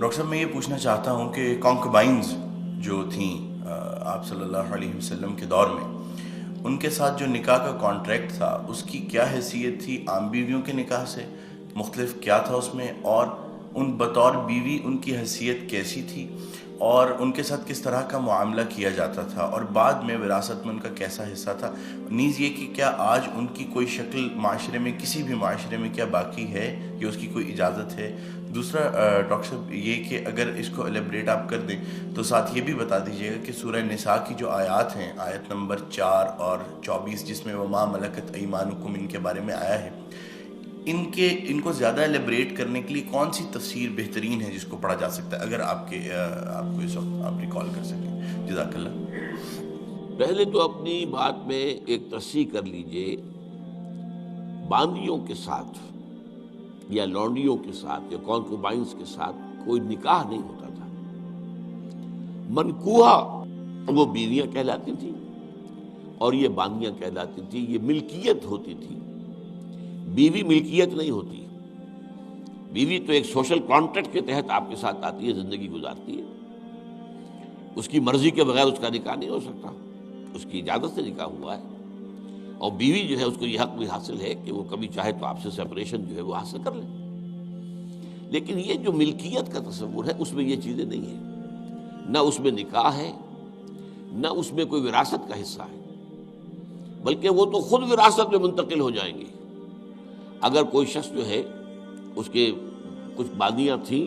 Doctor صاحب میں یہ پوچھنا چاہتا ہوں کہ کانکوبائنز جو تھیں آپ صلی اللہ علیہ وسلم کے دور میں، ان کے ساتھ جو نکاح کا کانٹریکٹ تھا اس کی کیا حیثیت تھی عام بیویوں کے نکاح سے؟ مختلف کیا تھا اس میں؟ اور ان بطور بیوی ان کی حیثیت کیسی تھی اور ان کے ساتھ کس طرح کا معاملہ کیا جاتا تھا، اور بعد میں وراثت میں ان کا کیسا حصہ تھا؟ نیز یہ کہ کیا آج ان کی کوئی شکل معاشرے میں، کسی بھی معاشرے میں کیا باقی ہے یا اس کی کوئی اجازت ہے؟ دوسرا ڈاکٹر صاحب یہ کہ اگر اس کو ایلیبریٹ آپ کر دیں تو ساتھ یہ بھی بتا دیجیے گا کہ سورہ نساء کی جو آیات ہیں، آیت نمبر 4 اور 24 جس میں وما ملکت ایمانکم ان کے بارے میں آیا ہے، ان کو زیادہ ایلیبریٹ کرنے کے لیے کون سی تفسیر بہترین ہے جس کو پڑھا جا سکتا ہے، اگر آپ کو اس وقت آپ ریکال کر سکیں؟ جزاک اللہ۔ پہلے تو اپنی بات میں ایک تصحیح کر لیجئے، باندیوں کے ساتھ یا لونڈیوں کے ساتھ یا کانکوبائنز کے ساتھ کوئی نکاح نہیں ہوتا تھا۔ منکوحہ وہ بیویاں کہلاتی تھیں اور یہ باندیاں کہلاتی تھیں، یہ ملکیت ہوتی تھی۔ بیوی ملکیت نہیں ہوتی، بیوی تو ایک سوشل کانٹریکٹ کے تحت آپ کے ساتھ آتی ہے، زندگی گزارتی ہے، اس کی مرضی کے بغیر اس کا نکاح نہیں ہو سکتا، اس کی اجازت سے نکاح ہوا ہے، اور بیوی جو ہے اس کو یہ حق بھی حاصل ہے کہ وہ کبھی چاہے تو آپ سے سیپریشن جو ہے وہ حاصل کر لے۔ لیکن یہ جو ملکیت کا تصور ہے اس میں یہ چیزیں نہیں ہیں، نہ اس میں نکاح ہے، نہ اس میں کوئی وراثت کا حصہ ہے، بلکہ وہ تو خود وراثت میں منتقل ہو جائیں گی۔ اگر کوئی شخص جو ہے اس کے کچھ باندیاں تھیں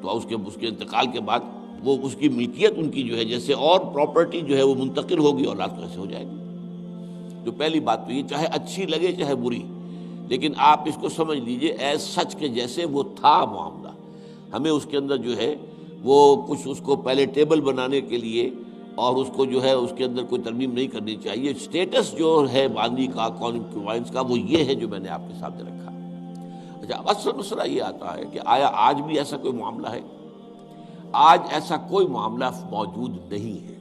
تو اس کے انتقال کے بعد وہ اس کی ملکیت ان کی جو ہے جیسے اور پراپرٹی جو ہے وہ منتقل ہوگی، اولاد کو ایسے ہو جائے گی۔ تو پہلی بات تو یہ چاہے اچھی لگے چاہے بری، لیکن آپ اس کو سمجھ لیجئے ایز سچ کے جیسے وہ تھا معاملہ۔ ہمیں اس کے اندر جو ہے وہ کچھ اس کو پہلے ٹیبل بنانے کے لیے اور اس کو جو ہے اس کے اندر کوئی ترمیم نہیں کرنی چاہیے۔ سٹیٹس جو ہے باندی کا، کانکوبائنز کا، وہ یہ ہے جو میں نے آپ کے سامنے رکھا۔ اچھا، اصل مسئلہ یہ آتا ہے کہ آیا آج بھی ایسا کوئی معاملہ ہے؟ آج ایسا کوئی معاملہ موجود نہیں ہے،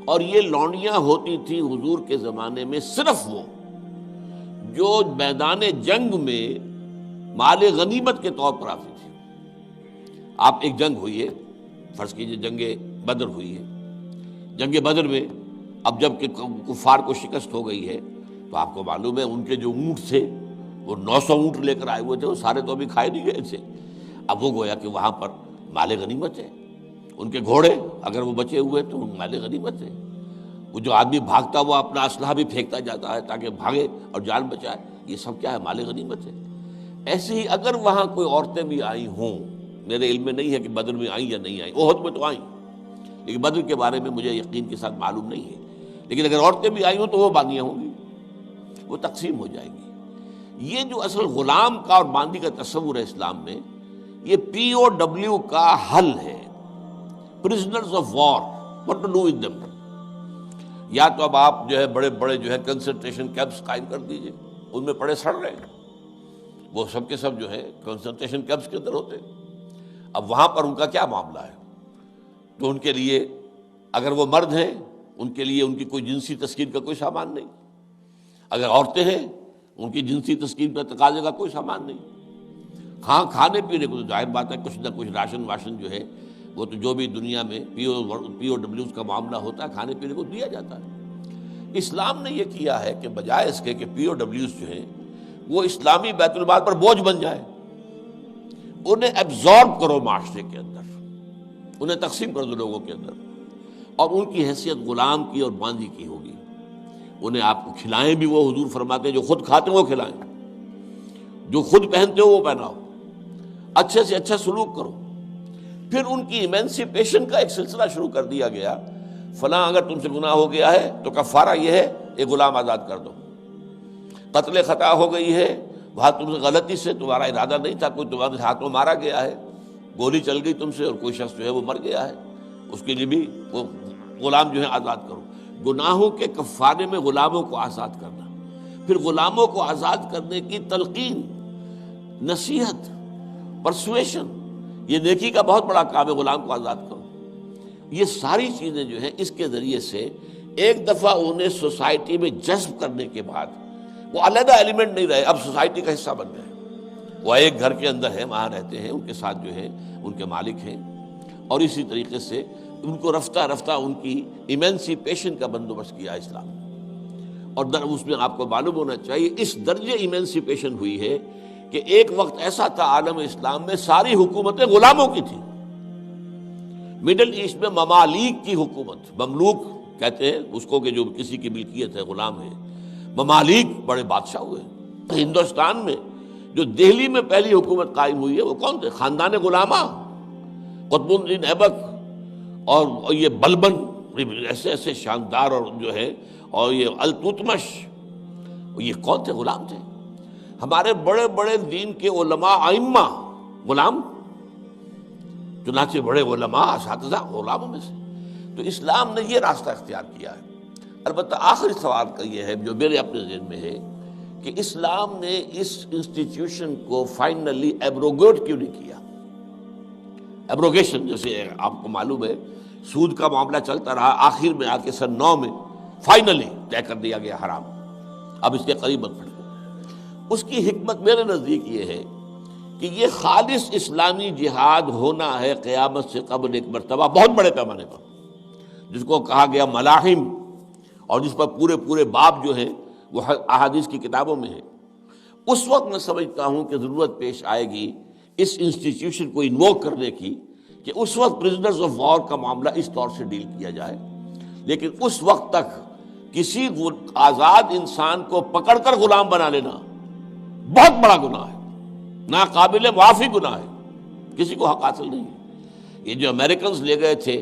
اور یہ لونڈیاں ہوتی تھیں حضور کے زمانے میں صرف وہ جو میدان جنگ میں مال غنیمت کے طور پر آتی تھی۔ آپ ایک جنگ ہوئی ہے، فرض کیجئے جنگ بدر ہوئی ہے، جنگ بدر میں اب جب کہ کفار کو شکست ہو گئی ہے تو آپ کو معلوم ہے ان کے جو اونٹ تھے وہ 900 اونٹ لے کر آئے ہوئے تھے، وہ سارے تو ابھی کھائے نہیں گئے تھے۔ اب وہ گویا کہ وہاں پر مال غنیمت ہے، ان کے گھوڑے اگر وہ بچے ہوئے تو مال غنیمت ہے۔ وہ جو آدمی بھاگتا وہ اپنا اسلحہ بھی پھینکتا جاتا ہے تاکہ بھاگے اور جان بچائے، یہ سب کیا ہے؟ مال غنیمت ہے۔ ایسے ہی اگر وہاں کوئی عورتیں بھی آئی ہوں، میرے علم میں نہیں ہے کہ بدر میں آئیں یا نہیں آئیں، احد میں تو آئیں، لیکن بدر کے بارے میں مجھے یقین کے ساتھ معلوم نہیں ہے، لیکن اگر عورتیں بھی آئی ہوں تو وہ باندیاں ہوں گی، وہ تقسیم ہو جائیں گی۔ یہ جو اصل غلام کا اور باندی کا تصور ہے اسلام میں، یہ POW کا حل ہے، prisoners of war, what to do with them۔ یا تو اب آپ جو ہے بڑے بڑے جو ہے کنسنٹریشن کیمپس قائم کر دیجئے، ان میں پڑے سڑ رہے ہیں، وہ سب کے سب جو ہے کنسنٹریشن کیمپس کے اندر ہوتے ہیں۔ اب وہاں پر ان کا کیا معاملہ ہے؟ تو ان کے لیے اگر وہ مرد ہیں ان کے لیے ان کی کوئی جنسی تسکین کا کوئی سامان نہیں، اگر عورتیں ہیں ان کی جنسی تسکین پر تقاضے کا کوئی سامان نہیں۔ ہاں، کھانے پینے کو تو ظاہر بات ہے کچھ نہ کچھ راشن واشن جو ہے وہ تو جو بھی دنیا میں POWs کا معاملہ ہوتا ہے کھانے پینے کو دیا جاتا ہے۔ اسلام نے یہ کیا ہے کہ بجائے اس کے کہ POWs جو ہیں وہ اسلامی بیت المال پر بوجھ بن جائے، انہیں ایبزارب کرو معاشرے کے اندر، انہیں تقسیم کر دو لوگوں کے اندر، اور ان کی حیثیت غلام کی اور باندی کی ہوگی۔ انہیں آپ کو کھلائیں بھی وہ، حضور فرماتے ہیں جو خود کھاتے ہو وہ کھلائیں، جو خود پہنتے ہو وہ پہناؤ، اچھے سے اچھا سلوک کرو۔ پھر ان کی ایمینسیپیشن کا ایک سلسلہ شروع کر دیا گیا، فلاں اگر تم سے گناہ ہو گیا ہے تو کفارہ یہ ہے ایک غلام آزاد کر دو، قتل خطا ہو گئی ہے، وہاں تم سے غلطی سے تمہارا ارادہ نہیں تھا، کوئی تمہارے ہاتھ میں مارا گیا ہے، گولی چل گئی تم سے اور کوئی شخص جو ہے وہ مر گیا ہے، اس کے لیے بھی وہ غلام جو ہے آزاد کرو۔ گناہوں کے کفارے میں غلاموں کو آزاد کرنا، پھر غلاموں کو آزاد کرنے کی تلقین، نصیحت، پرسویشن، یہ نیکی کا بہت بڑا کام ہے، غلام کو آزاد کرو۔ یہ ساری چیزیں جو ہیں اس کے ذریعے سے ایک دفعہ انہیں سوسائٹی میں جذب کرنے کے بعد وہ علیحدہ ایلیمنٹ نہیں رہے، اب سوسائٹی کا حصہ بن گئے۔ وہ ایک گھر کے اندر ہے، وہاں رہتے ہیں، ان کے ساتھ جو ہے ان کے مالک ہیں، اور اسی طریقے سے ان کو رفتہ رفتہ ان کی ایمینسیپیشن کا بندوبست کیا اسلام نے۔ اور اس میں آپ کو معلوم ہونا چاہیے اس درجے ایمینسیپیشن ہوئی ہے کہ ایک وقت ایسا تھا عالم اسلام میں ساری حکومتیں غلاموں کی تھیں۔ مڈل ایسٹ میں ممالک کی حکومت، مملوک کہتے ہیں اس کو کہ جو کسی کی ملکیت ہے، غلام ہے، ممالک بڑے بادشاہ ہوئے۔ ہندوستان میں جو دہلی میں پہلی حکومت قائم ہوئی ہے وہ کون تھے؟ خاندان غلامہ، قطب الدین ایبک اور یہ بلبن، ایسے ایسے شاندار، اور جو ہے اور یہ التتمش، یہ کون تھے؟ غلام تھے۔ ہمارے بڑے بڑے دین کے علماء ائمہ غلام، چنانچہ بڑے علماء اساتذہ غلاموں میں سے۔ تو اسلام نے یہ راستہ اختیار کیا ہے۔ البتہ آخری سوال کا یہ ہے جو میرے اپنے ذہن میں ہے کہ اسلام نے اس انسٹیٹیوشن کو فائنلی ایبروگیٹ کیوں نہیں کیا؟ ایبروگیشن، جیسے آپ کو معلوم ہے سود کا معاملہ چلتا رہا، آخر میں آ کے سن 9 میں فائنلی طے کر دیا گیا حرام، اب اس کے قریب مت پڑھو۔ اس کی حکمت میرے نزدیک یہ ہے کہ یہ خالص اسلامی جہاد ہونا ہے قیامت سے قبل ایک مرتبہ بہت بڑے پیمانے پر، جس کو کہا گیا ملاحم، اور جس پر پورے باب جو ہیں وہ احادیث کی کتابوں میں ہے۔ اس وقت میں سمجھتا ہوں کہ ضرورت پیش آئے گی اس انسٹیٹیوشن کو انووک کرنے کی کہ اس وقت پرزنرز آف وار کا معاملہ اس طور سے ڈیل کیا جائے، لیکن اس وقت تک کسی آزاد انسان کو پکڑ کر غلام بنا لینا بہت بڑا گناہ ہے، ناقابل معافی گناہ ہے، کسی کو حق حاصل نہیں ہے۔ یہ جو امریکنز لے گئے تھے،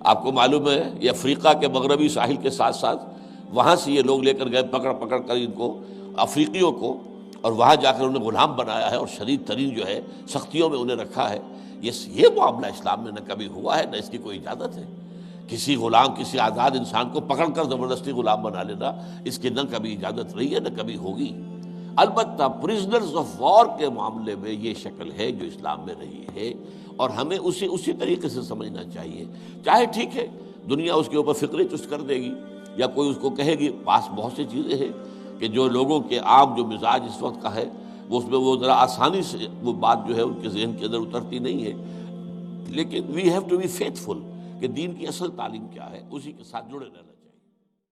آپ کو معلوم ہے یہ افریقہ کے مغربی ساحل کے ساتھ ساتھ وہاں سے یہ لوگ لے کر گئے پکڑ کر ان کو، افریقیوں کو، اور وہاں جا کر انہیں غلام بنایا ہے اور شدید ترین جو ہے سختیوں میں انہیں رکھا ہے۔ یہ معاملہ اسلام میں نہ کبھی ہوا ہے، نہ اس کی کوئی اجازت ہے۔ کسی غلام، کسی آزاد انسان کو پکڑ کر زبردستی غلام بنا لینا، اس کی نہ کبھی اجازت رہی ہے نہ کبھی ہوگی۔ البتہ پرزنرز آف وار کے معاملے میں یہ شکل ہے جو اسلام میں رہی ہے، اور ہمیں اسی طریقے سے سمجھنا چاہیے۔ چاہے ٹھیک ہے دنیا اس کے اوپر فکری چست کر دے گی، یا کوئی اس کو کہے گی، پاس بہت سی چیزیں ہیں کہ جو لوگوں کے عام جو مزاج اس وقت کا ہے وہ اس میں وہ ذرا آسانی سے وہ بات جو ہے ان کے ذہن کے اندر اترتی نہیں ہے، لیکن we have to be faithful کہ دین کی اصل تعلیم کیا ہے، اسی کے ساتھ جڑے رہنا۔